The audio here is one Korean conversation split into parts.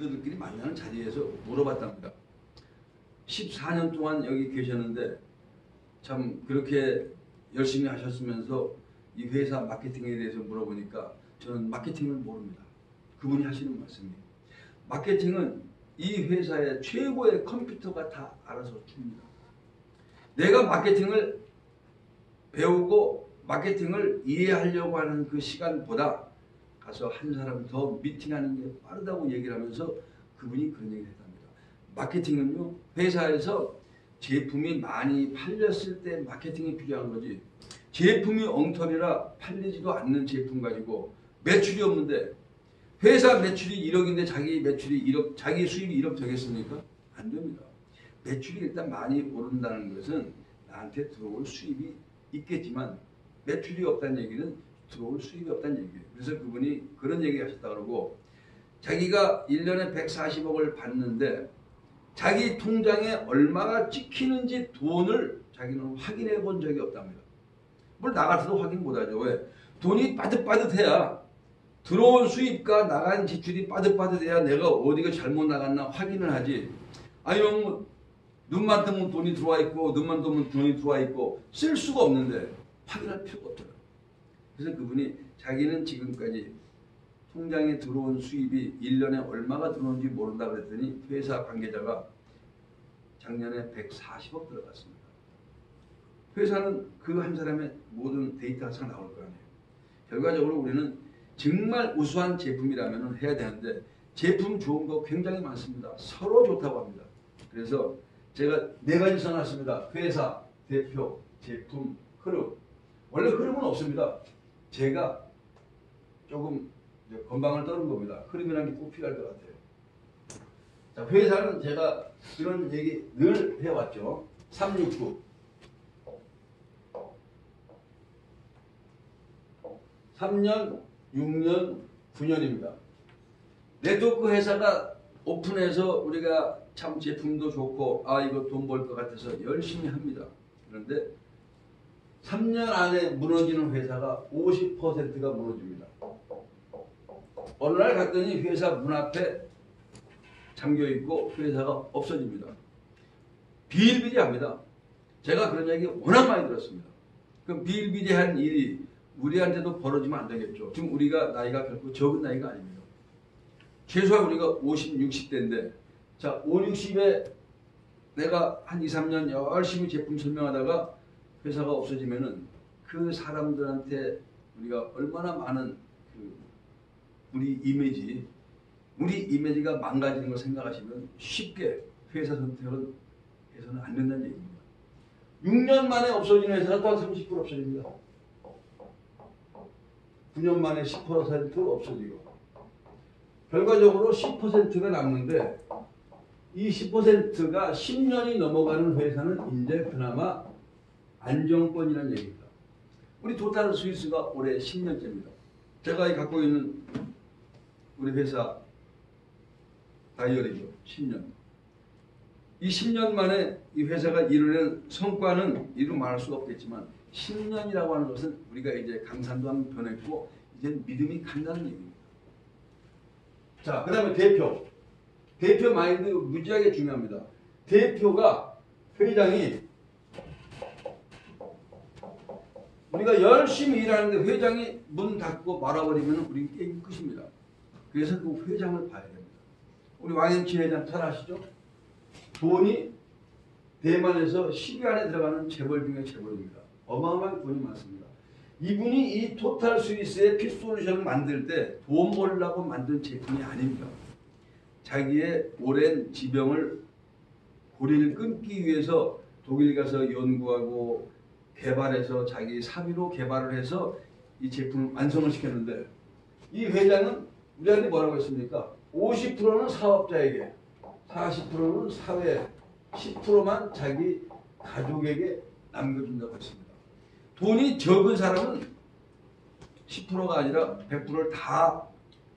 리더들끼리 만나는 자리에서 물어봤답니다. 14년 동안 여기 계셨는데 참 그렇게 열심히 하셨으면서 이 회사 마케팅에 대해서 물어보니까 저는 마케팅을 모릅니다. 그분이 하시는 말씀이 마케팅은 이 회사의 최고의 컴퓨터가 다 알아서 줍니다. 내가 마케팅을 배우고 마케팅을 이해하려고 하는 그 시간보다 가서 한 사람 더 미팅하는 게 빠르다고 얘기를 하면서 그분이 그런 얘기를 했답니다. 마케팅은요, 회사에서 제품이 많이 팔렸을 때 마케팅이 필요한 거지, 제품이 엉터리라 팔리지도 않는 제품 가지고 매출이 없는데 회사 매출이 1억인데 자기 매출이 1억, 자기 수입이 1억 되겠습니까? 안 됩니다. 매출이 일단 많이 오른다는 것은 나한테 들어올 수입이 있겠지만 매출이 없다는 얘기는 들어올 수입이 없다는 얘기예요. 그래서 그분이 그런 얘기 하셨다 그러고, 자기가 1년에 140억을 받는데 자기 통장에 얼마가 찍히는지 돈을 자기는 확인해 본 적이 없답니다. 뭘 나 같아도 확인 못하죠. 왜? 돈이 빠듯빠듯해야, 들어온 수입과 나간 지출이 빠듯빠듯해야 내가 어디가 잘못 나갔나 확인을 하지. 아니면 뭐 눈만 뜨면 돈이 들어와 있고 눈만 뜨면 돈이 들어와 있고 쓸 수가 없는데 확인할 필요가 없더라고요. 그래서 그분이 자기는 지금까지 통장에 들어온 수입이 1년에 얼마가 들어오는지 모른다 그랬더니 회사 관계자가 작년에 140억 들어갔습니다. 회사는 그 한 사람의 모든 데이터가 다 나올 거 아니에요. 결과적으로 우리는 정말 우수한 제품이라면 해야 되는데 제품 좋은 거 굉장히 많습니다. 서로 좋다고 합니다. 그래서 제가 4가지 써놨습니다. 회사, 대표, 제품, 흐름. 원래 흐름은 없습니다. 제가 조금 건방을 떠는 겁니다. 흐름이라는 게 꼭 필요할 것 같아요. 자, 회사는 제가 그런 얘기 늘 해왔죠. 369. 3년, 6년, 9년입니다. 네트워크 회사가 오픈해서 우리가 참 제품도 좋고 이거 돈 벌 것 같아서 열심히 합니다. 그런데 3년 안에 무너지는 회사가 50%가 무너집니다. 어느 날 갔더니 회사 문 앞에 잠겨있고 회사가 없어집니다. 비일비재합니다. 제가 그런 얘기 워낙 많이 들었습니다. 그럼 비일비재한 일이 우리한테도 벌어지면 안 되겠죠. 지금 우리가 나이가 결코 적은 나이가 아닙니다. 최소한 우리가 50, 60대인데 자, 5, 60에 내가 한 2, 3년 열심히 제품 설명하다가 회사가 없어지면은 그 사람들한테 우리가 얼마나 많은 우리 이미지가 망가지는 걸 생각하시면 쉽게 회사 선택은 해서는 안 된다는 얘기입니다. 6년 만에 없어지는 회사가 또 한 30% 없어집니다. 9년 만에 10% 없어지고 결과적으로 10%가 남는데 이 10%가 10년이 넘어가는 회사는 이제 그나마 안정권이라는 얘기입니다. 우리 토탈 스위스가 올해 10년째입니다. 제가 갖고 있는 우리 회사 다이어리죠. 10년. 이 10년 만에 이 회사가 이루는 성과는 이루 말할 수가 없겠지만 10년이라고 하는 것은 우리가 이제 강산도 한번 변했고 이제 믿음이 간다는 얘기입니다. 자, 그 다음에 대표. 대표 마인드 무지하게 중요합니다. 대표가, 회장이 우리가 열심히 일하는데 회장이 문 닫고 말아버리면 우리 게임 끝입니다. 그래서 그 회장을 봐야 됩니다. 우리 왕영치 회장 잘 아시죠? 돈이 대만에서 10위 안에 들어가는 재벌 중에 재벌입니다. 어마어마한 돈이 많습니다. 이분이 이 토탈 스위스의 피솔루션을 만들 때 돈 벌려고 만든 제품이 아닙니다. 자기의 오랜 지병을 고리를 끊기 위해서 독일 가서 연구하고 개발해서 자기 사비로 개발을 해서 이 제품을 완성을 시켰는데 이 회장은 우리한테 뭐라고 했습니까? 50%는 사업자에게, 40%는 사회, 10%만 자기 가족에게 남겨준다고 했습니다. 돈이 적은 사람은 10%가 아니라 100%를 다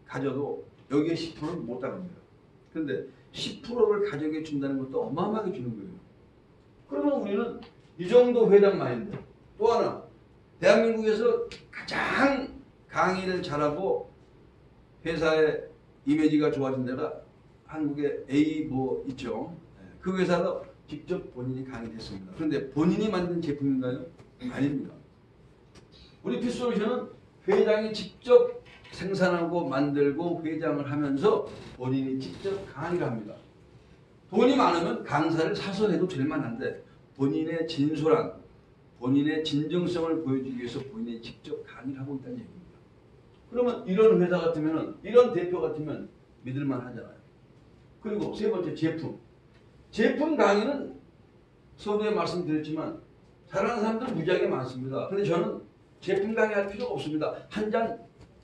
가져도 여기에 10%를 못 따릅니다. 그런데 10%를 가족에게 준다는 것도 어마어마하게 주는 거예요. 그러면 우리는 이 정도 회장 마인드. 또 하나, 대한민국에서 가장 강의를 잘하고 회사의 이미지가 좋아진 데가 한국에 A 뭐 있죠. 그 회사도 직접 본인이 강의를 했습니다. 그런데 본인이 만든 제품인가요? 아닙니다. 우리 피솔루션은 회장이 직접 생산하고 만들고 회장을 하면서 본인이 직접 강의를 합니다. 돈이 많으면 강사를 사서 해도 될 만한데 본인의 진솔한, 본인의 진정성을 보여주기 위해서 본인이 직접 강의를 하고 있다는 얘기입니다. 그러면 이런 회사 같으면, 이런 대표 같으면 믿을만 하잖아요. 그리고 세 번째 제품. 제품 강의는 서두에 말씀드렸지만 잘하는 사람들은 무지하게 많습니다. 근데 저는 제품 강의할 필요가 없습니다. 한 잔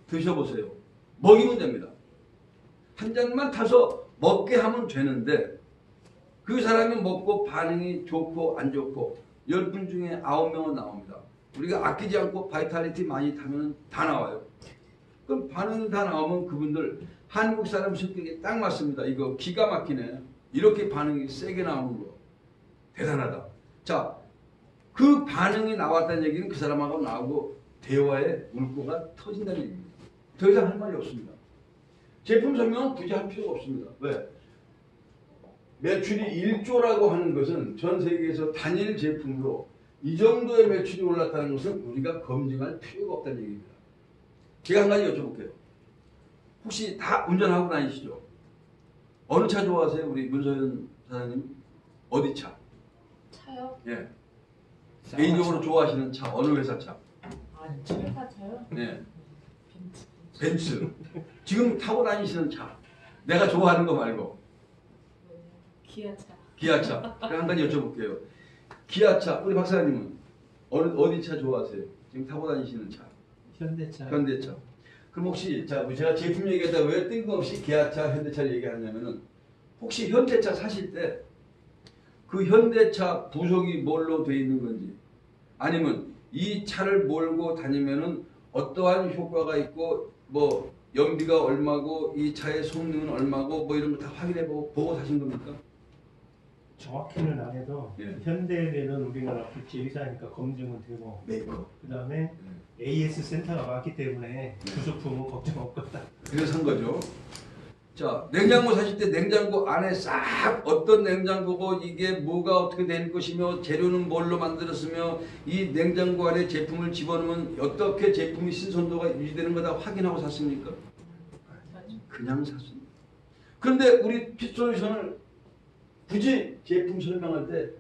드셔보세요. 먹이면 됩니다. 한 잔만 타서 먹게 하면 되는데 그 사람이 먹고 반응이 좋고 안 좋고 10분 중에 9명은 나옵니다. 우리가 아끼지 않고 바이탈리티 많이 타면 다 나와요. 그럼 반응이 다 나오면 그분들 한국 사람 성격에 딱 맞습니다. 이거 기가 막히네. 이렇게 반응이 세게 나오는 거 대단하다. 자, 그 반응이 나왔다는 얘기는 그 사람하고 나오고 대화의 물꼬가 터진다는 얘기입니다. 더 이상 할 말이 없습니다. 제품 설명은 굳이 할 필요가 없습니다. 왜? 매출이 1조라고 하는 것은 전 세계에서 단일 제품으로 이 정도의 매출이 올랐다는 것은 우리가 검증할 필요가 없다는 얘기입니다. 제가 한 가지 여쭤볼게요. 혹시 다 운전하고 다니시죠? 어느 차 좋아하세요? 우리 문서연 사장님? 어디 차? 차요? 예. 개인적으로 좋아하시는 차, 어느 회사 차? 회사 차요? 네. 벤츠. 벤츠. 지금 타고 다니시는 차. 내가 좋아하는 거 말고. 기아차. 기아차. 한 가지 여쭤볼게요. 기아차, 우리 박사님은 어디 차 좋아하세요? 지금 타고 다니시는 차? 현대차. 현대차. 그럼 혹시 제가 제품 얘기하다 왜 뜬금없이 기아차, 현대차를 얘기하냐면은 혹시 현대차 사실 때 그 현대차 부속이 뭘로 되어 있는 건지 아니면 이 차를 몰고 다니면은 어떠한 효과가 있고 뭐 연비가 얼마고 이 차의 성능은 얼마고 뭐 이런 거 다 확인해보고 사신 겁니까? 정확히는 안 해도 예. 현대는 우리나라 국제회사니까 검증은 되고 메이커. 그 다음에 AS 센터가 많기 때문에 부속품은 걱정 없겠다. 그래서 산 거죠. 자, 냉장고 사실 때 냉장고 안에 싹 어떤 냉장고고 이게 뭐가 어떻게 될 것이며 재료는 뭘로 만들었으며 이 냉장고 안에 제품을 집어넣으면 어떻게 제품이 신선도가 유지되는 거다 확인하고 샀습니까? 그냥 샀습니다. 그런데 우리 피솔루션을 굳이 제품 설명할 때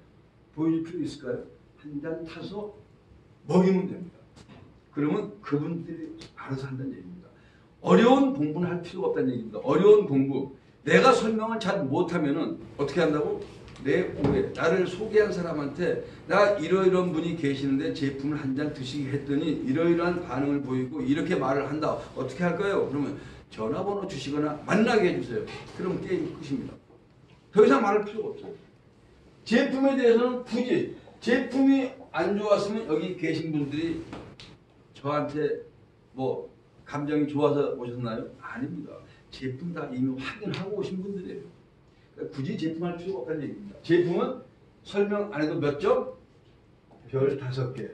보여줄 필요 있을까요? 한 잔 타서 먹이면 됩니다. 그러면 그분들이 알아서 한다는 얘기입니다. 어려운 공부는 할 필요가 없다는 얘기입니다. 어려운 공부. 내가 설명을 잘 못하면은 어떻게 한다고? 내 후에 나를 소개한 사람한테 나 이러이러한 분이 계시는데 제품을 한 잔 드시게 했더니 이러이러한 반응을 보이고 이렇게 말을 한다. 어떻게 할까요? 그러면 전화번호 주시거나 만나게 해주세요. 그럼 게임 끝입니다. 더 이상 말할 필요가 없어요. 제품에 대해서는 굳이 제품이 안 좋았으면 여기 계신 분들이 저한테 뭐 감정이 좋아서 오셨나요? 아닙니다. 제품 다 이미 확인하고 오신 분들이에요. 그러니까 굳이 제품할 필요가 없다는 얘기입니다. 제품은 설명 안 해도 몇 점? 별 5개.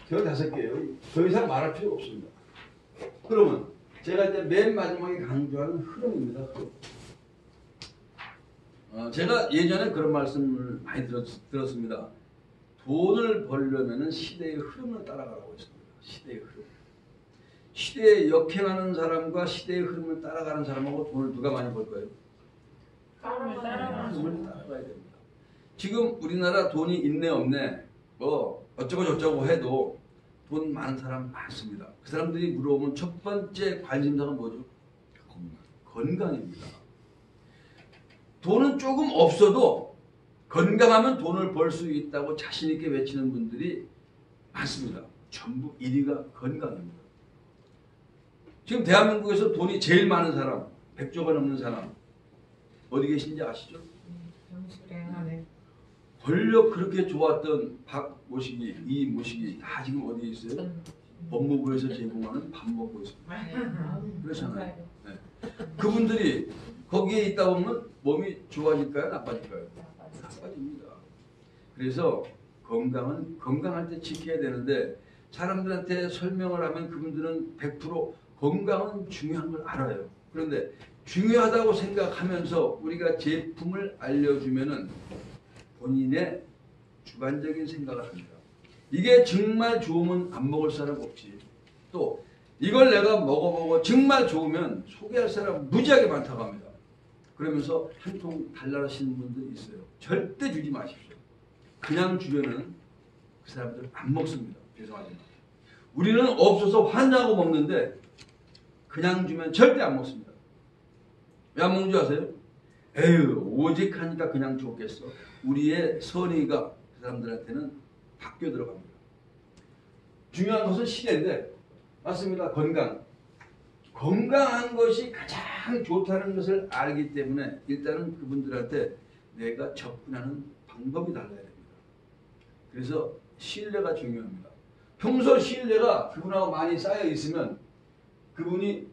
별 5개예요. 더 이상 말할 필요가 없습니다. 그러면 제가 이제 맨 마지막에 강조하는 흐름입니다. 흐름. 제가 예전에 그런 말씀을 많이 들었습니다. 돈을 벌려면 시대의 흐름을 따라가라고 했습니다. 시대의 흐름. 시대에 역행하는 사람과 시대의 흐름을 따라가는 사람하고 돈을 누가 많이 벌까요? 따라가야 됩니다. 지금 우리나라 돈이 있네 없네 뭐 어쩌고 저쩌고 해도 돈 많은 사람 많습니다. 그 사람들이 물어보면 첫 번째 관심사가 뭐죠? 건강입니다. 돈은 조금 없어도 건강하면 돈을 벌 수 있다고 자신 있게 외치는 분들이 많습니다. 전부 1위가 건강입니다. 지금 대한민국에서 돈이 제일 많은 사람, 100조가 넘는 사람 어디 계신지 아시죠? 권력 그렇게 좋았던 박 모시기, 이 모시기 다 지금 어디에 있어요? 법무부에서 제공하는 밥 먹고 있습니다. 그렇잖아요. 네. 그분들이 거기에 있다 보면 몸이 좋아질까요? 나빠질까요? 나빠집니다. 그래서 건강은 건강할 때 지켜야 되는데 사람들한테 설명을 하면 그분들은 100% 건강은 중요한 걸 알아요. 그런데 중요하다고 생각하면서 우리가 제품을 알려주면은 본인의 주관적인 생각을 합니다. 이게 정말 좋으면 안 먹을 사람 없지. 또 이걸 내가 먹어보고 정말 좋으면 소개할 사람 무지하게 많다고 합니다. 그러면서 한 통 달라고 하시는 분들이 있어요. 절대 주지 마십시오. 그냥 주면은 그 사람들 안 먹습니다. 죄송하지만. 우리는 없어서 환장하고 먹는데 그냥 주면 절대 안 먹습니다. 왜 안 먹는 줄 아세요? 에휴, 오직 하니까 그냥 좋겠어. 우리의 선의가 그 사람들한테는 바뀌어 들어갑니다. 중요한 것은 시대인데, 맞습니다. 건강한 것이 가장 좋다는 것을 알기 때문에 일단은 그분들한테 내가 접근하는 방법이 달라야 됩니다. 그래서 신뢰가 중요합니다. 평소 신뢰가 그분하고 많이 쌓여 있으면 그분이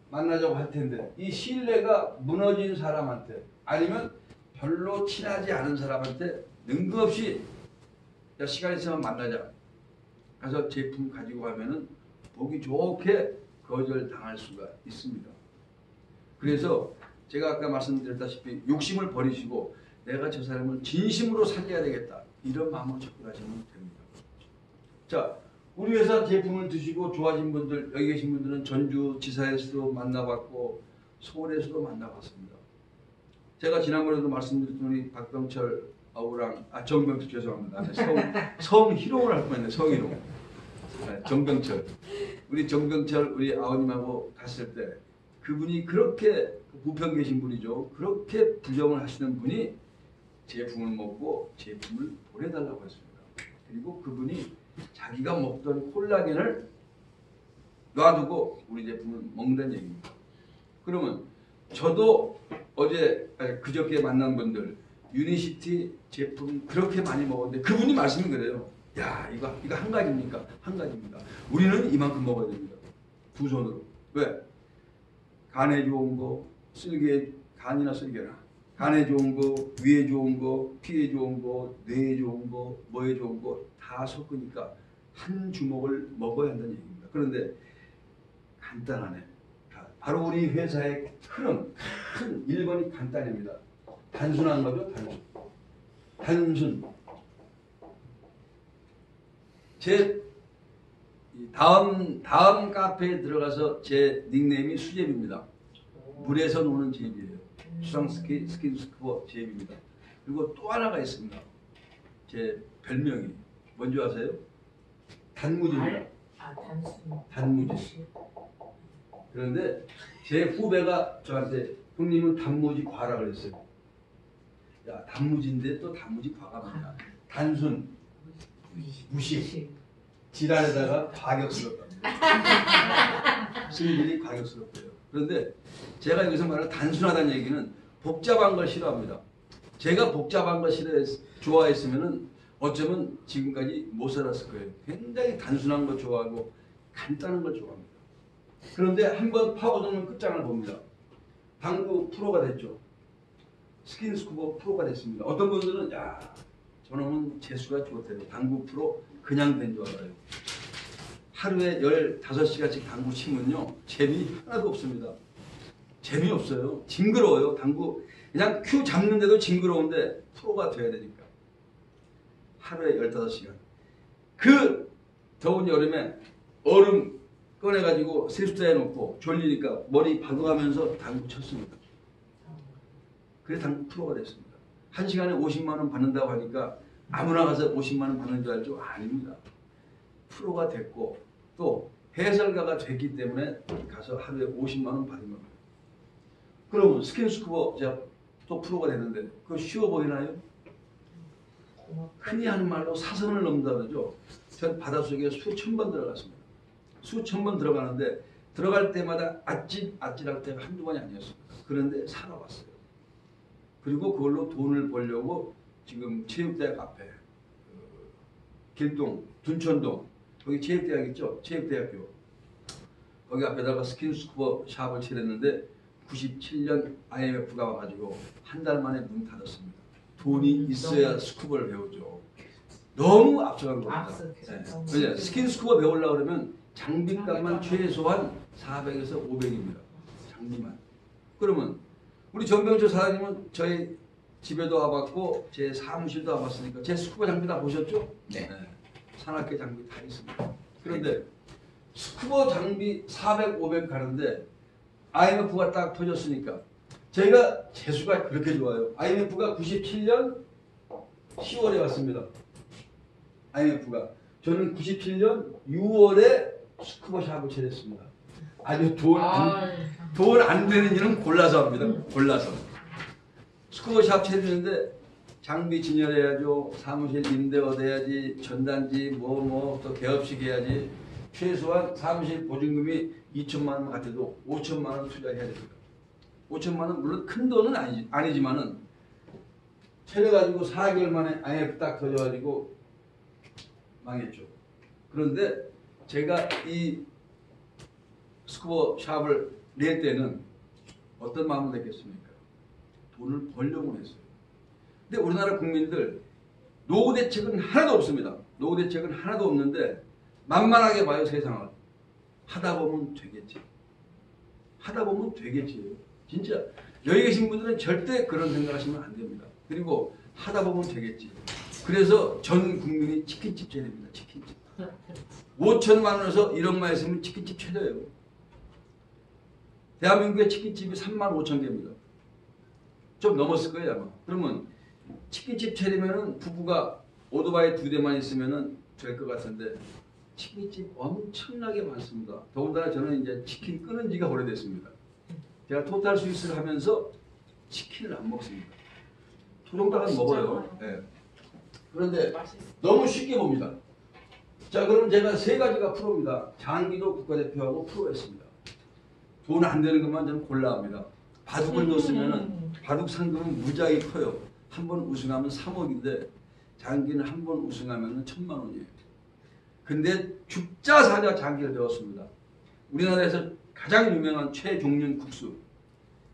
만나자고 할 텐데, 이 신뢰가 무너진 사람한테 아니면 별로 친하지 않은 사람한테 능금없이 야, 시간 있으면 만나자 가서 제품 가지고 가면은 보기 좋게 거절당할 수가 있습니다. 그래서 제가 아까 말씀드렸다시피 욕심을 버리시고 내가 저 사람을 진심으로 살려야 되겠다, 이런 마음으로 접근하시면 됩니다. 자, 우리 회사 제품을 드시고 좋아진 분들, 여기 계신 분들은 전주지사에서도 만나봤고 서울에서도 만나봤습니다. 제가 지난번에도 말씀드렸던 우리 박병철 정병철, 죄송합니다. 성희롱을 할 뻔했네. 성희롱. 정병철. 우리 정병철 우리 아버님하고 갔을 때 그분이 그렇게 부평 계신 분이죠. 그렇게 부정을 하시는 분이 제품을 먹고 제품을 보내달라고 했습니다. 그리고 그분이 자기가 먹던 콜라겐을 놔두고 우리 제품을 먹는다는 얘기입니다. 그러면 저도 그저께 만난 분들 유니시티 제품 그렇게 많이 먹었는데 그분이 말씀이 그래요. 야, 이거 한 가지입니까? 한 가지입니다. 우리는 이만큼 먹어야 됩니다. 두 손으로. 왜? 간에 좋은 거, 간이나 쓸개나. 간에 좋은 거, 위에 좋은 거, 피에 좋은 거, 뇌에 좋은 거, 뭐에 좋은 거 다 섞으니까 한 주먹을 먹어야 한다는 얘기입니다. 그런데 간단하네. 바로 우리 회사의 큰 1번이 간단합니다. 단순한 거죠, 단순. 제 다음 카페에 들어가서 제 닉네임이 수제비입니다. 물에서 노는 제비예요. 수상 스킨스쿠버 제비입니다. 그리고 또 하나가 있습니다. 제 별명이 뭔지 아세요? 단무지입니다. 단무지. 그런데 제 후배가 저한테 형님은 단무지 과라 그랬어요. 야, 단무지인데 또 단무지 과가 뭐냐? 단순, 무식, 지랄에다가 과격스럽답니다. 승질이 과격스럽고요. 그런데 제가 여기서 말하는 단순하다는 얘기는 복잡한 걸 싫어합니다. 제가 복잡한 걸 좋아했으면은 어쩌면 지금까지 못 살았을 거예요. 굉장히 단순한 거 좋아하고 간단한 걸 좋아합니다. 그런데 한번 파고들면 끝장을 봅니다. 당구 프로가 됐죠. 스킨스쿠버 프로가 됐습니다. 어떤 분들은 야, 저놈은 재수가 좋대요. 당구 프로 그냥 된 줄 알아요. 하루에 15시간씩 당구 치면요, 재미 하나도 없습니다. 재미없어요. 징그러워요. 당구 그냥 큐 잡는데도 징그러운데 프로가 돼야 되니까 하루에 15시간. 그 더운 여름에 얼음 꺼내가지고 세숫대에 놓고 졸리니까 머리 박아가면서 당구 쳤습니다. 그래서 당구 프로가 됐습니다. 1시간에 50만 원 받는다고 하니까 아무나 가서 50만 원 받는 줄 알죠? 아닙니다. 프로가 됐고 또 해설가가 됐기 때문에 가서 하루에 50만 원 받은 겁니다. 그러면 스킨스쿠버 제가 또 프로가 됐는데 그거 쉬워 보이나요? 흔히 하는 말로 사선을 넘는다 그러죠. 전 바닷속에 수천 번 들어갔습니다. 수천 번 들어가는데 들어갈 때마다 아찔할 때가 한두 번이 아니었습니다. 그런데 살아왔어요. 그리고 그걸로 돈을 벌려고 지금 체육대학 앞에 길동, 둔천동 거기 체육대학 있죠? 체육대학교 거기 앞에다가 스킨스쿠버 샵을 차렸는데 97년 IMF가 와가지고 한 달 만에 문 닫았습니다. 돈이 있어야 스쿠버를 배우죠. 너무 앞서간 겁니다. 네. 스킨스쿠버 배우려고 그러면 장비값만 최소한 400에서 500입니다. 장비만. 그러면 우리 전병철 사장님은 저희 집에도 와봤고 제 사무실도 와봤으니까 제 스쿠버 장비 다 보셨죠? 네. 산악회 장비 다 있습니다. 그런데 스쿠버 장비 400, 500 가는데 IMF가 딱 터졌으니까 저희가 재수가 그렇게 좋아요. IMF가 97년 10월에 왔습니다. IMF가 저는 97년 6월에 스쿠버 샵을 차렸습니다. 아주 돈 안 되는 일은 골라서 합니다. 골라서. 스쿠버 샵 차리는데 장비 진열해야죠. 사무실 임대 얻어야지. 전단지 또 개업식 해야지. 최소한 사무실 보증금이 2천만 원 같아도 5천만 원 투자해야 됩니다. 5천만 원 물론 큰 돈은 아니지만은 차려가지고 4개월 만에 IMF 딱 터져가지고 망했죠. 그런데 제가 이 스쿠버 샵을 낼 때는 어떤 마음을 냈겠습니까? 돈을 벌려고 했어요. 근데 우리나라 국민들 노후 대책은 하나도 없습니다. 노후 대책은 하나도 없는데 만만하게 봐요, 세상을. 하다 보면 되겠지. 하다 보면 되겠지. 진짜 여기 계신 분들은 절대 그런 생각하시면 안 됩니다. 그리고 하다 보면 되겠지. 그래서 전 국민이 치킨집 차립니다. 치킨집. 5천만 원에서 1억만 있으면 치킨집 차려요. 대한민국의 치킨집이 3만 5천 개입니다. 좀 넘었을 거예요 아마. 그러면 치킨집 차리면은 부부가 오토바이 2대만 있으면은 될 것 같은데 치킨집 엄청나게 많습니다. 더군다나 저는 이제 치킨 끊은 지가 오래됐습니다. 제가 토탈 스위스를 하면서 치킨을 안 먹습니다. 토종닭은 먹어요. 네. 그런데 너무 쉽게 봅니다. 자, 그럼 제가 세 가지가 프로입니다. 장기도 국가대표하고 프로였습니다. 돈 안 되는 것만 저는 골라합니다. 바둑을 넣었으면은 바둑 상금은 무지하게 커요. 한 번 우승하면 3억인데 장기는 한 번 우승하면 1,000만 원이에요. 근데 죽자 사자 장기를 배웠습니다. 우리나라에서 가장 유명한 최종윤 국수.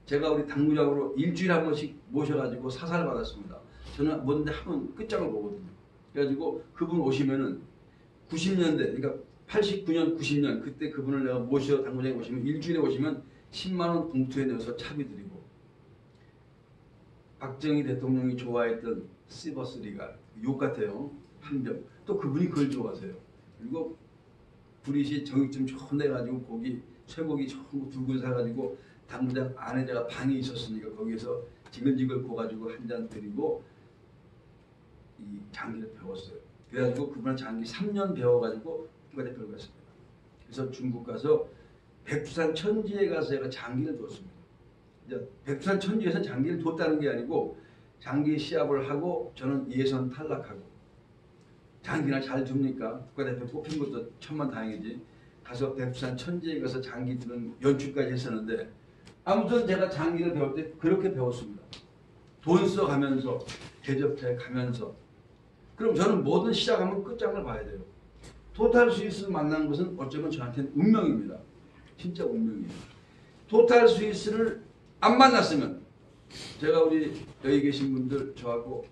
제가 우리 당구장으로 일주일에 한 번씩 모셔가지고 사살 받았습니다. 저는 뭔데 하면 끝장을 보거든요. 그래가지고 그분 오시면은 90년대, 그러니까 89년, 90년 그때 그분을 내가 모셔 당구장에 오시면 일주일에 오시면 10만 원 봉투에 넣어서 차비 드리고 박정희 대통령이 좋아했던 시버스 리갈 욕 같아요. 한 병. 또 그분이 그걸 좋아하세요. 그리고 브리시 정육점 좋은 데 가지고 고기 쇠고기 좋은 거 두고 사가지고 당구장 안에 제가 방이 있었으니까 거기서 지글지글 구워가지고 한 잔 드리고 이 장기를 배웠어요. 그래가지고 그분은 장기 3년 배워가지고 국가대표를 갔습니다. 그래서 중국 가서 백두산 천지에 가서 제가 장기를 뒀습니다. 이제 백두산 천지에서 장기를 뒀다는 게 아니고 장기 시합을 하고 저는 예선 탈락하고 장기나 잘 둡니까? 국가대표 뽑힌 것도 천만다행이지. 가서 백두산 천지에 가서 장기 드는 연출까지 했었는데 아무튼 제가 장기를 배울 때 그렇게 배웠습니다. 돈 써가면서 대접해 가면서 그럼 저는 뭐든 시작하면 끝장을 봐야 돼요. 토탈 스위스 만난 것은 어쩌면 저한테는 운명입니다. 진짜 운명이에요. 토탈 스위스를 안 만났으면 제가 우리 여기 계신 분들 저하고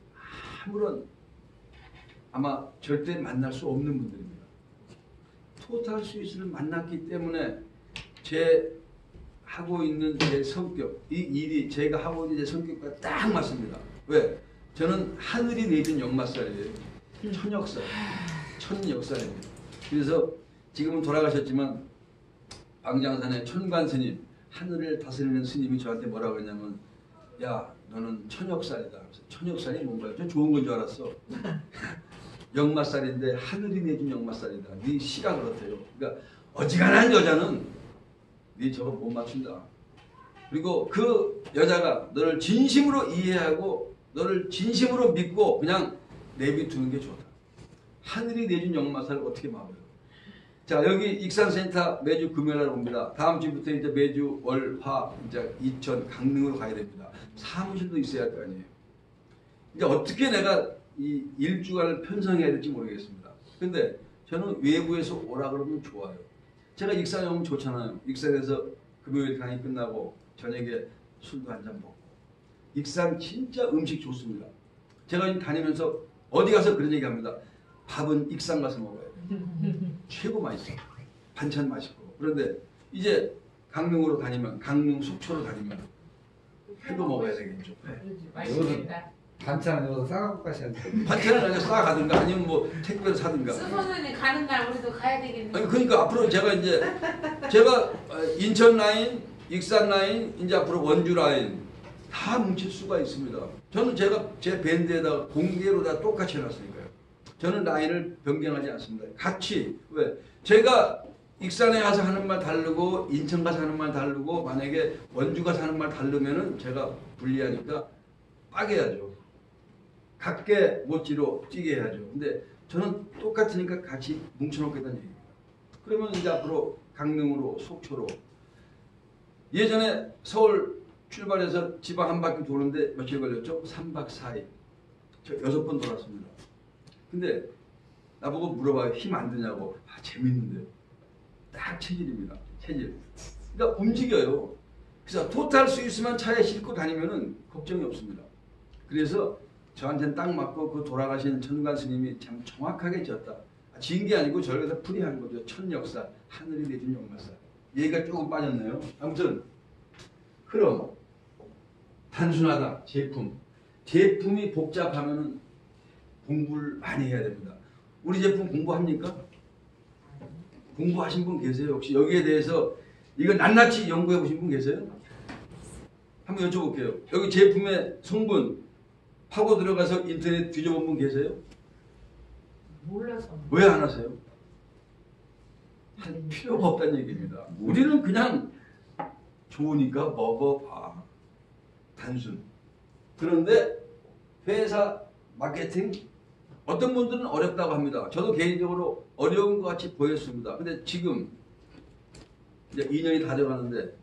아무런 아마 절대 만날 수 없는 분들입니다. 토탈 스위스를 만났기 때문에 제 하고 있는 제 성격, 이 일이 제가 하고 있는 제 성격과 딱 맞습니다. 왜? 저는 하늘이 내준 역마살이에요. 천역살, 천역살입니다. 그래서 지금은 돌아가셨지만 방장산의 천관 스님, 하늘을 다스리는 스님이 저한테 뭐라고 했냐면 야 너는 천역살이다. 그래서 천역살이 뭔가요? 저 좋은 건 줄 알았어. 역마살인데 하늘이 내준 역마살이다. 네 시가 그렇대요. 그러니까 어지간한 여자는 네 저거 못 맞춘다. 그리고 그 여자가 너를 진심으로 이해하고 너를 진심으로 믿고 그냥 내비두는 게 좋다. 하늘이 내준 역마살을 어떻게 막아요? 자, 여기 익산센터 매주 금요일날 옵니다. 다음 주부터 이제 매주 월, 화, 이제 이천, 강릉으로 가야 됩니다. 사무실도 있어야 할 거 아니에요. 이제 어떻게 내가 이 일주간을 편성해야 될지 모르겠습니다. 근데 저는 외부에서 오라 그러면 좋아요. 제가 익산에 오면 좋잖아요. 익산에서 금요일 강의 끝나고 저녁에 술도 한잔 먹고. 익산 진짜 음식 좋습니다. 제가 지금 다니면서 어디 가서 그런 얘기 합니다. 밥은 익산 가서 먹어야 돼. 최고 맛있어. 반찬 맛있고. 그런데 이제 강릉으로 다니면 강릉 속초로 다니면 회도 먹어야 되겠죠. 맛있겠다. 반찬은 여기서 싸갖고 가셔야 돼요. 반찬을 그냥 싸가든가 아니면 뭐 택배로 사든가. 스선생님 가는 날 우리도 가야 되겠네. 아니 그러니까 앞으로 제가 인천 라인, 익산 라인, 이제 앞으로 원주 라인 다 뭉칠 수가 있습니다. 저는 제가 제 밴드에다가 공개로 다 똑같이 해놨으니까요. 저는 라인을 변경하지 않습니다. 같이 왜? 제가 익산에 가서 하는 말 다르고 인천 가서 하는 말 다르고 만약에 원주 가서 하는 말 다르면은 제가 불리하니까 빠개야죠. 각계 못지로 뛰게 해야죠. 근데 저는 똑같으니까 같이 뭉쳐놓겠다는 얘기입니다. 그러면 이제 앞으로 강릉으로 속초로 예전에 서울 출발해서 지방 한 바퀴 도는데 며칠 걸렸죠? 3박 4일. 저 6번 돌았습니다. 근데 나보고 물어봐요. 힘 안 드냐고. 아, 재밌는데요. 딱 체질입니다. 체질. 그러니까 움직여요. 그래서 토탈 스위스만 차에 싣고 다니면은 걱정이 없습니다. 그래서 저한테는 딱 맞고 그 돌아가신 천관 스님이 참 정확하게 지었다. 지은 게 아니고 저를 풀이한 거죠. 천역사, 하늘이 내준 역마사. 얘기가 조금 빠졌네요. 아무튼 흐름, 단순하다. 제품이 복잡하면은 공부를 많이 해야 됩니다. 우리 제품 공부합니까? 공부하신 분 계세요? 혹시 여기에 대해서 이거 낱낱이 연구해 보신 분 계세요? 한번 여쭤볼게요. 여기 제품의 성분 파고 들어가서 인터넷 뒤져본 분 계세요? 몰라서. 왜 안 하세요? 할 필요가 없다는 얘기입니다. 우리는 그냥 좋으니까 먹어봐. 단순. 그런데 회사 마케팅 어떤 분들은 어렵다고 합니다. 저도 개인적으로 어려운 것 같이 보였습니다. 근데 지금 이제 2년이 다 돼가는데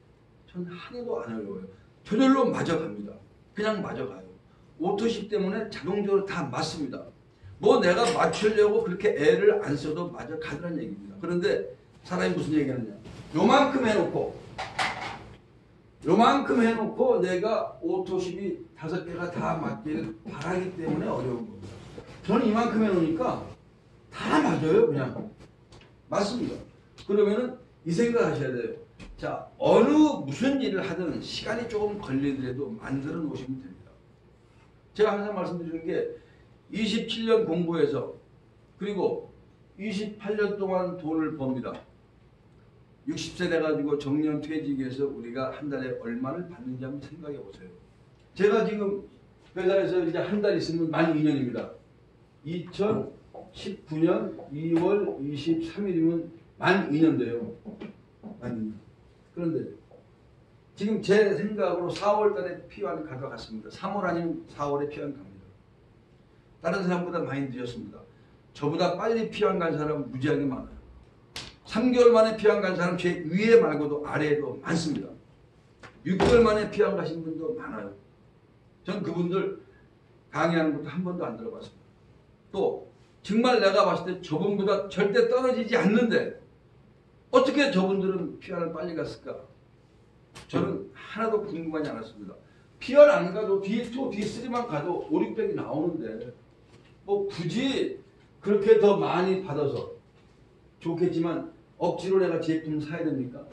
전 하나도 안 어려워요. 저절로 맞아갑니다. 그냥 맞아가요. 오토십 때문에 자동적으로 다 맞습니다. 뭐 내가 맞추려고 그렇게 애를 안 써도 맞아가더라는 얘기입니다. 그런데 사람이 무슨 얘기하느냐. 요만큼 해놓고 내가 오토십이 5개가 다 맞기를 바라기 때문에 어려운 겁니다. 저는 이만큼 해놓으니까 다 맞아요. 그냥 맞습니다. 그러면은 이 생각 하셔야 돼요. 자, 무슨 일을 하든 시간이 조금 걸리더라도 만들어 놓으시면 됩니다. 제가 항상 말씀드리는 게 27년 공부해서 그리고 28년 동안 돈을 법니다. 60세 돼가지고 정년퇴직해서 우리가 한 달에 얼마를 받는지 한번 생각해 보세요. 제가 지금 회사에서 이제 한 달 있으면 만 2년입니다. 2019년 2월 23일이면 만 2년 돼요. 만 2년. 그런데 지금 제 생각으로 4월 달에 피환 가져갔습니다. 3월 아니면 4월에 피환 갑니다. 다른 사람보다 많이 늦었습니다. 저보다 빨리 피환 간 사람 무지하게 많아요. 3개월 만에 피환 간 사람 제 위에 말고도 아래에도 많습니다. 6개월 만에 피환 가신 분도 많아요. 전 그분들 강의하는 것도 한 번도 안 들어봤습니다. 또 정말 내가 봤을 때 저분보다 절대 떨어지지 않는데 어떻게 저분들은 피환을 빨리 갔을까? 저는 하나도 궁금하지 않았습니다. 피환 안 가도 D2, D3만 가도 5, 600이 나오는데 뭐 굳이 그렇게 더 많이 받아서 좋겠지만 억지로 내가 제품 사야 됩니까?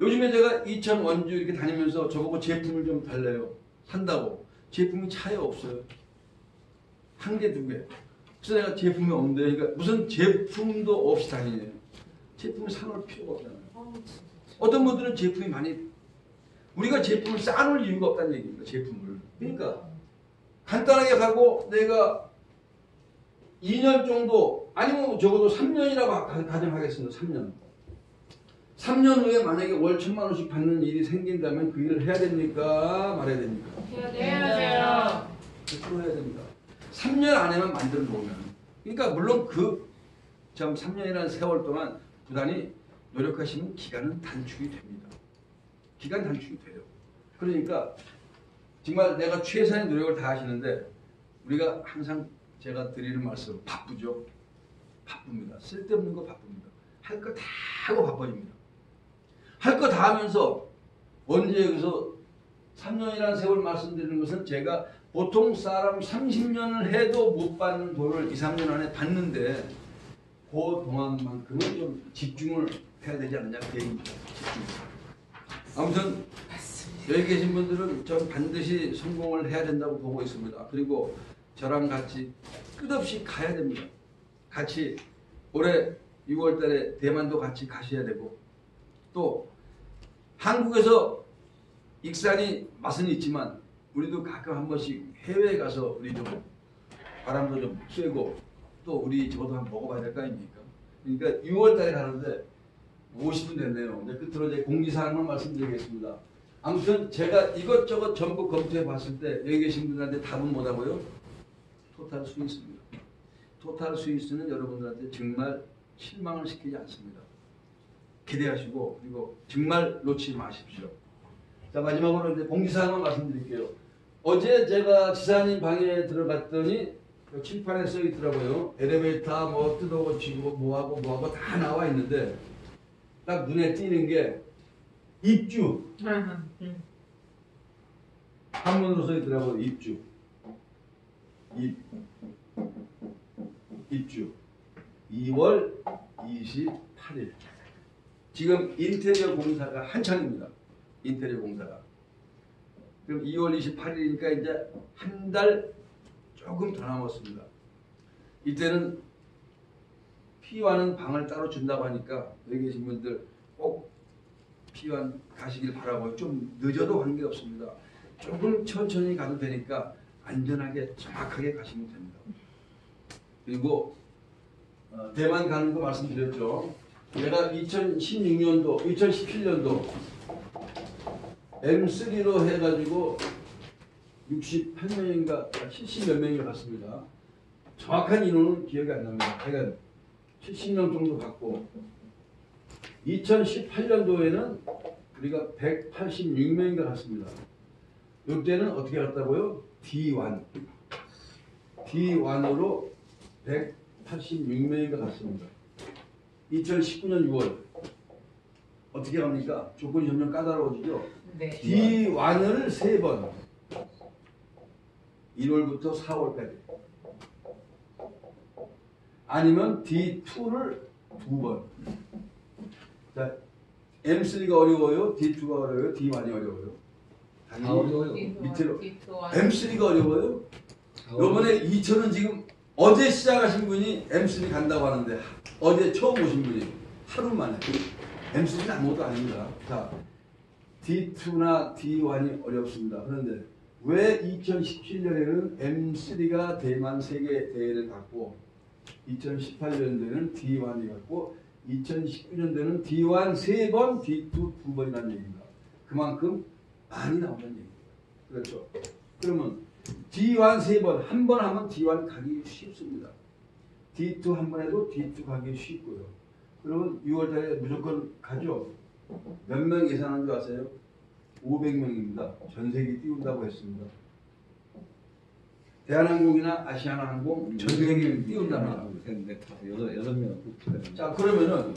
요즘에 제가 이천 원주 이렇게 다니면서 저보고 제품을 좀 달래요. 산다고. 제품이 차에 없어요. 한 개, 2개. 그래서 내가 제품이 없는데 그러니까 무슨 제품도 없이 다니네요. 제품을 사놓을 필요가 없잖아요. 어떤 분들은 제품이 많이 우리가 제품을 쌓아놓을 이유가 없다는 얘기입니다. 제품을. 그러니까 간단하게 가고 내가 2년 정도 아니면 적어도 3년이라고 가정하겠습니다. 3년. 3년 후에 만약에 월 1,000만 원씩 받는 일이 생긴다면 그 일을 해야 됩니까? 말해야 됩니까? 해야 돼요. 100% 해야 됩니다. 3년 안에만 만들어 놓으면. 그러니까 물론 참 3년이라는 세월 동안 부단히 노력하시면 기간은 단축이 됩니다. 기간 단축이 돼요. 그러니까 정말 내가 최선의 노력을 다 하시는데 우리가 항상 제가 드리는 말씀 바쁘죠. 바쁩니다. 쓸데없는 거 바쁩니다. 할 거 다 하고 바빠집니다. 할 거 다 하면서 언제 여기서 3년이라는 세월 말씀드리는 것은 제가 보통 사람 30년을 해도 못 받는 돈을 2, 3년 안에 받는데 그 동안만큼은 좀 집중을 해야 되지 않느냐 그 얘기입니다. 집중. 아무튼 여기 계신 분들은 전 반드시 성공을 해야 된다고 보고 있습니다. 그리고 저랑 같이 끝없이 가야 됩니다. 같이 올해 6월 달에 대만도 같이 가셔야 되고, 또 한국에서 익산이 맛은 있지만 우리도 가끔 한 번씩 해외에 가서 우리 좀 바람도 좀 쐬고 또 우리 저도 한번 먹어봐야 될 거 아닙니까? 그러니까 6월 달에 가는데 50분 됐네요. 이제 끝으로 이제 공지사항만 말씀드리겠습니다. 아무튼 제가 이것저것 전부 검토해 봤을 때 여기 계신 분들한테 답은 뭐라고요? 토탈 스위스입니다. 토탈 스위스는 여러분들한테 정말 실망을 시키지 않습니다. 기대하시고 그리고 정말 놓치지 마십시오. 자, 마지막으로 이제 공지사항만 말씀드릴게요. 어제 제가 지사님 방에 들어갔더니 칠판에 써 있더라고요. 엘리베이터 뭐 뜯어고치고 뭐하고 다 나와 있는데 딱 눈에 띄는 게 입주. 한문으로 써 있더라고요. 입주. 입주. 2월 28일. 지금 인테리어 공사가 한창입니다. 인테리어 공사가. 그럼 2월 28일이니까 이제 한 달 조금 더 남았습니다. 이때는 P1은 방을 따로 준다고 하니까 여기 계신 분들 꼭 P1 가시길 바라고, 좀 늦어도 관계없습니다. 조금 천천히 가도 되니까 안전하게 정확하게 가시면 됩니다. 그리고 대만 가는 거 말씀드렸죠. 내가 2016년도, 2017년도 M3로 해가지고 68명인가 70몇 명인가 갔습니다. 정확한 인원은 기억이 안 납니다. 하여간 70명 정도 갔고 2018년도에는 우리가 186명인가 갔습니다. 이때는 어떻게 갔다고요? D1으로 186명인가 갔습니다. 2019년 6월 어떻게 합니까? 조건이 점점 까다로워지죠? 네. D1을 3번 1월부터 4월까지, 아니면 D2를 2번. 자, M3가 어려워요? D2가 어려워요? D1이 어려워요? 다 어려워요. 밑으로 M3가 어려워요? 이번에 2천은 지금 어제 시작하신 분이 M3 간다고 하는데 어제 처음 오신 분이 하루 만에. M3는 아무것도 아닙니다. 자, D2나 D1이 어렵습니다. 그런데 왜 2017년에는 M3가 대만 세계 대회를 갖고 2018년도에는 D1이 갖고 2019년도에는 D1 3번, D2 2번이라는 얘기입니다. 그만큼 많이 나오는 얘기입니다. 그렇죠? 그러면 D1 3번, 한 번 하면 D1 가기 쉽습니다. D2 한 번 해도 D2 가기 쉽고요. 그러면 6월달에 무조건 가죠. 몇 명 예상한 줄 아세요? 500명입니다. 전 세계 띄운다고 했습니다. 대한항공이나 아시아나항공 전 세계 띄운답니다. 여섯 명. 자, 그러면은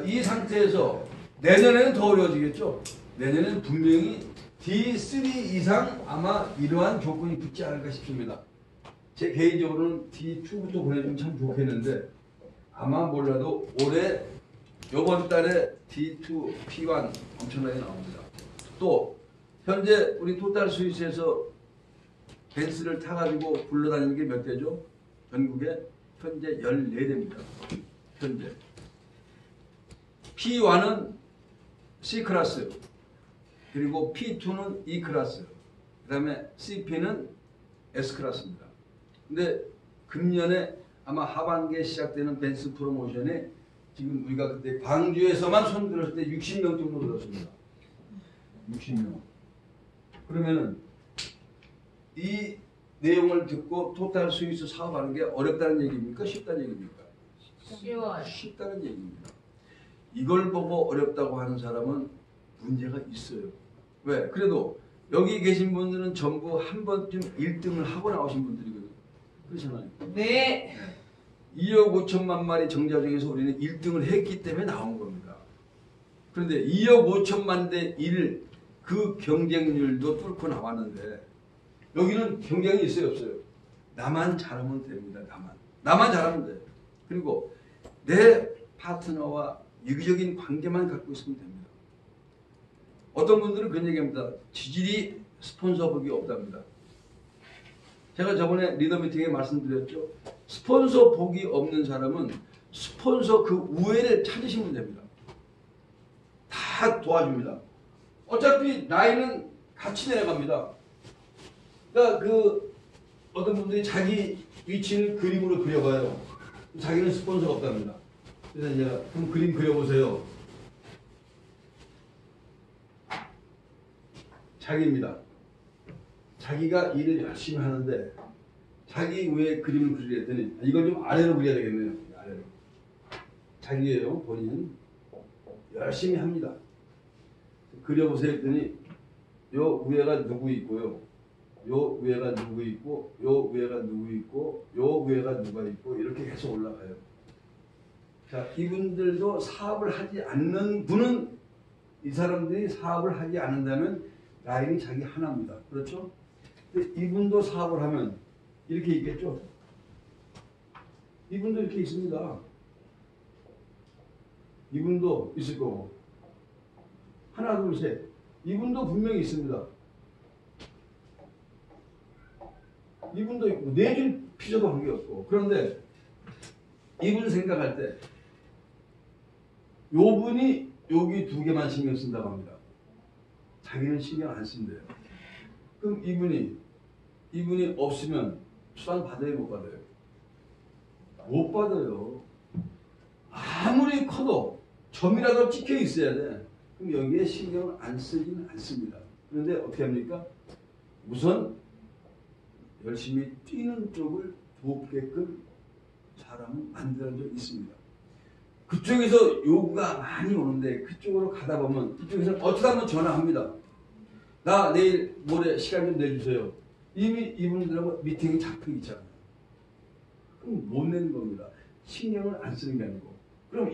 이 상태에서 내년에는 더 어려워지겠죠? 내년에는 분명히 D3 이상 아마 이러한 조건이 붙지 않을까 싶습니다. 제 개인적으로는 D2부터 보내주면 참 좋겠는데 아마 몰라도 올해 이번 달에 D2, P1 엄청나게 나옵니다. 또 현재 우리 토탈 스위스에서 벤츠를 타가지고 굴러다니는 게 몇 대죠? 전국에 현재 14대입니다. 현재 P1은 C클래스, 그리고 P2는 E클래스, 그 다음에 CP는 S클래스입니다. 근데 금년에 아마 하반기에 시작되는 벤츠 프로모션에 지금 우리가 그때 광주에서만 손 들었을 때 60명 정도 들었습니다. 60명. 그러면은 이 내용을 듣고 토탈 스위스 사업하는 게 어렵다는 얘기입니까? 쉽다는 얘기입니까? 쉬워요. 쉽다는 얘기입니다. 이걸 보고 어렵다고 하는 사람은 문제가 있어요. 왜? 그래도 여기 계신 분들은 전부 한 번쯤 1등을 하고 나오신 분들이거든요. 그렇잖아요. 네. 2억 5천만 마리 정자 중에서 우리는 1등을 했기 때문에 나온 겁니다. 그런데 2억 5천만 대 1 그 경쟁률도 뚫고 나왔는데 여기는 경쟁이 있어요, 없어요? 나만 잘하면 됩니다. 나만 잘하면 돼. 그리고 내 파트너와 유기적인 관계만 갖고 있으면 됩니다. 어떤 분들은 그런 얘기합니다. 지질이 스폰서복이 없답니다. 제가 저번에 리더 미팅에 말씀드렸죠. 스폰서복이 없는 사람은 스폰서 그 우회를 찾으시면 됩니다. 다 도와줍니다. 어차피 나이는 같이 내려갑니다. 그러니까 그 어떤 분들이 자기 위치를 그림으로 그려봐요. 자기는 스폰서가 없답니다. 그래서 이제 그럼 그림 그려보세요. 자기입니다. 자기가 일을 열심히 하는데 자기 위에 그림을 그리랬더니 이걸 좀 아래로 그려야 되겠네요. 아래로. 자기예요. 본인. 열심히 합니다. 그려보세요 했더니 요 위에가 누구 있고요. 요 위에가 누구 있고 요 위에가 누구 있고 요 위에가 누가 있고 이렇게 계속 올라가요. 자, 이분들도 사업을 하지 않는 분은 이 사람들이 사업을 하지 않는다면 라인이 자기 하나입니다. 그렇죠? 근데 이분도 사업을 하면 이렇게 있겠죠? 이분도 이렇게 있습니다. 이분도 있을 거고. 하나, 둘, 셋. 이분도 분명히 있습니다. 이분도 있고, 내줄 필요도 관계없고. 그런데 이분 생각할 때 요분이 여기 두 개만 신경 쓴다고 합니다. 자기는 신경 안 쓴대요. 그럼 이분이 없으면 수당 받아요, 못 받아요? 못 받아요. 아무리 커도 점이라도 찍혀 있어야 돼. 그럼 여기에 신경을 안 쓰지는 않습니다. 그런데 어떻게 합니까? 우선 열심히 뛰는 쪽을 돕게끔 사람은 만들어져 있습니다. 그쪽에서 요구가 많이 오는데 그쪽으로 가다 보면 이쪽에서 어쩌다 보면 전화합니다. 나 내일 모레 시간 좀 내주세요. 이미 이분들하고 미팅이 잡혀 있잖아요. 그럼 못 내는 겁니다. 신경을 안 쓰는 게 아니고. 그럼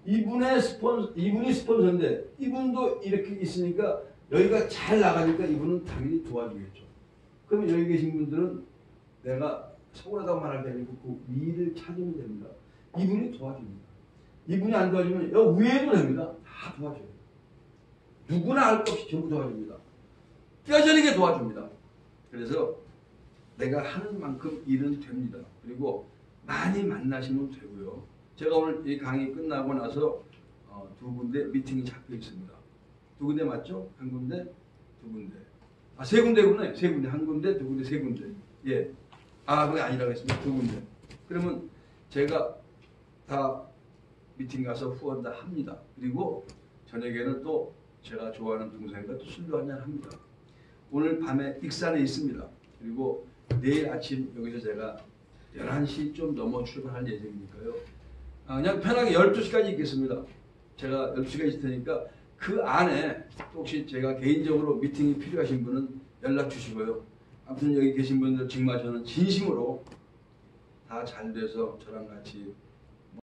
이분이 스폰서인데 이분도 이렇게 있으니까 여기가 잘 나가니까 이분은 당연히 도와주겠죠. 그러면 여기 계신 분들은 내가 서운하다고 말할 게 아니고 그 위를 찾으면 됩니다. 이분이 도와줍니다. 이분이 안 도와주면 여기 위에도 됩니다. 다 도와줘요. 누구나 할 것 없이 전부 도와줍니다. 뼈저리게 도와줍니다. 그래서 내가 하는 만큼 일은 됩니다. 그리고 많이 만나시면 되고요. 제가 오늘 이 강의 끝나고 나서 두 군데 미팅이 잡혀 있습니다. 두 군데 맞죠? 한 군데, 두 군데. 아, 세 군데구나. 세 군데. 한 군데, 두 군데, 세 군데. 예. 아, 그게 아니라고 했습니다. 두 군데. 그러면 제가 다 미팅 가서 후원 다 합니다. 그리고 저녁에는 또 제가 좋아하는 동생과 또 술도 한잔 합니다. 오늘 밤에 익산에 있습니다. 그리고 내일 아침 여기서 제가 11시 좀 넘어 출발할 예정이니까요. 그냥 편하게 12시까지 있겠습니다. 제가 12시까지 있을 테니까 그 안에 혹시 제가 개인적으로 미팅이 필요하신 분은 연락 주시고요. 아무튼 여기 계신 분들 정말 저는 진심으로 다 잘 돼서 저랑 같이